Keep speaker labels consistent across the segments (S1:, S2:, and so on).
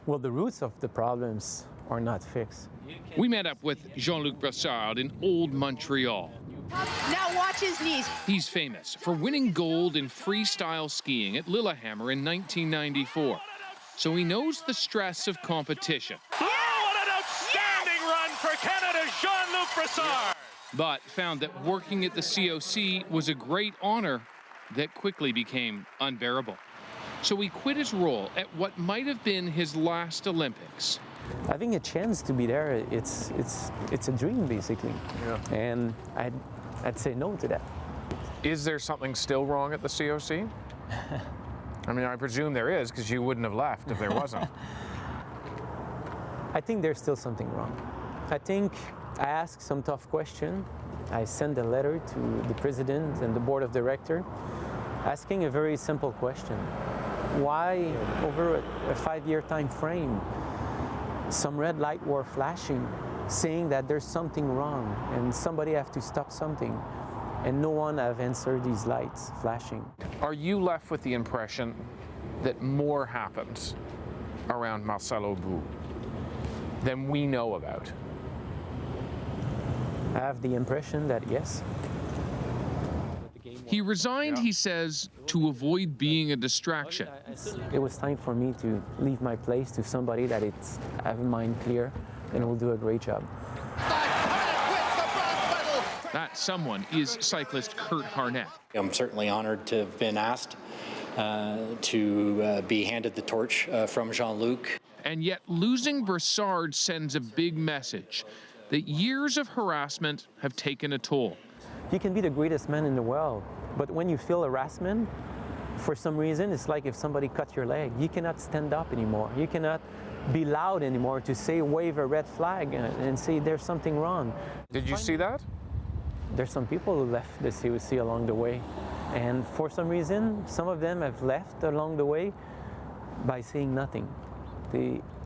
S1: Well, the roots of the problems are not fixed.
S2: We met up with Jean-Luc Brassard in Old Montreal.
S3: Now watch his knees.
S2: He's famous for winning gold in freestyle skiing at Lillehammer in 1994. So he knows the stress of competition.
S4: Oh, what an outstanding run for Canada's Jean-Luc Brassard!
S2: But found that working at the COC was a great honor that quickly became unbearable. So he quit his role at what might have been his last Olympics.
S1: Having a chance to be there, it's a dream, basically.
S5: Yeah.
S1: And I'd say no to that.
S5: Is there something still wrong at the COC? I mean, I presume there is, because you wouldn't have left if there wasn't.
S1: I think there's still something wrong. I think I asked some tough question. I sent a letter to the president and the board of directors asking a very simple question. Why, over a 5-year time frame, some red light were flashing, saying that there's something wrong and somebody have to stop something, and no one have answered these lights flashing.
S5: Are you left with the impression that more happens around Marcel Aubut than we know about?
S1: I have the impression that yes.
S2: He resigned, he says, to avoid being a distraction.
S1: It was time for me to leave my place to somebody that it's have in mind clear and will do a great job.
S2: That someone is cyclist Kurt Harnett.
S6: I'm certainly honored to have been asked to be handed the torch from Jean-Luc.
S2: And yet losing Brassard sends a big message that years of harassment have taken a toll.
S1: You can be the greatest man in the world, but when you feel harassment, for some reason, it's like if somebody cut your leg. You cannot stand up anymore. You cannot be loud anymore to say, wave a red flag and say there's something wrong.
S5: Did you see that?
S1: There's some people who left the COC along the way. And for some reason, some of them have left along the way by saying nothing.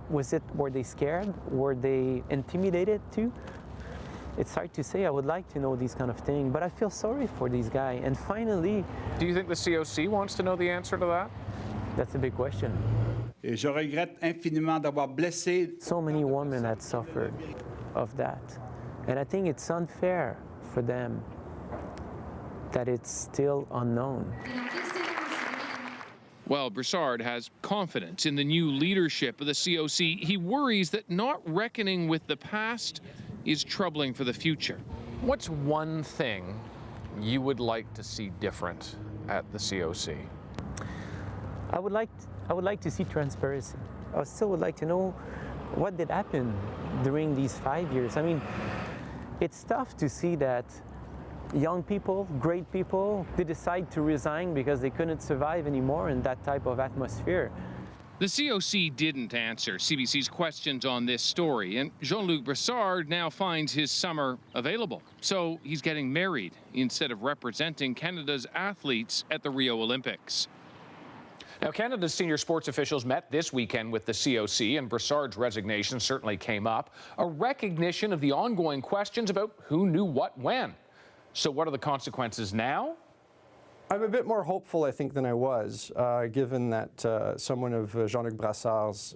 S1: Were they scared? Were they intimidated too? It's hard to say. I would like to know these kind of things, but I feel sorry for these guys. And finally...
S5: Do you think the COC wants to know the answer to that?
S1: That's a big question.
S7: Et je regrette infiniment d'avoir blessé.
S1: So many women had suffered of that. And I think it's unfair for them that it's still unknown.
S2: While Brassard has confidence in the new leadership of the COC, he worries that not reckoning with the past is troubling for the future.
S5: What's one thing you would like to see different at the COC?
S1: I would like to see transparency. I still would like to know what did happen during these 5 years. I mean, it's tough to see that young people, great people, they decide to resign because they couldn't survive anymore in that type of atmosphere.
S2: The COC didn't answer CBC's questions on this story, and Jean-Luc Brassard now finds his summer available. So he's getting married instead of representing Canada's athletes at the Rio Olympics.
S5: Now, Canada's senior sports officials met this weekend with the COC, and Brassard's resignation certainly came up. A recognition of the ongoing questions about who knew what when. So what are the consequences now?
S8: I'm a bit more hopeful, I think, than I was, given that someone of Jean-Luc Brassard's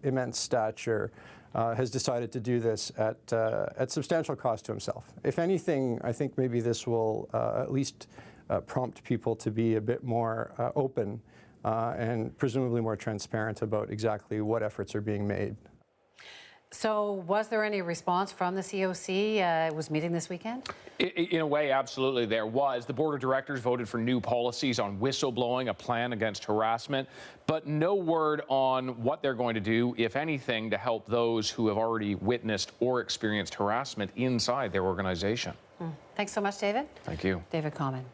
S8: immense stature has decided to do this at substantial cost to himself. If anything, I think maybe this will at least prompt people to be a bit more open and presumably more transparent about exactly what efforts are being made.
S9: So was there any response from the COC? It was meeting this weekend?
S5: In a way, absolutely there was. The board of directors voted for new policies on whistleblowing, a plan against harassment, but no word on what they're going to do, if anything, to help those who have already witnessed or experienced harassment inside their organization.
S9: Thanks so much, David.
S5: Thank you.
S9: David Common.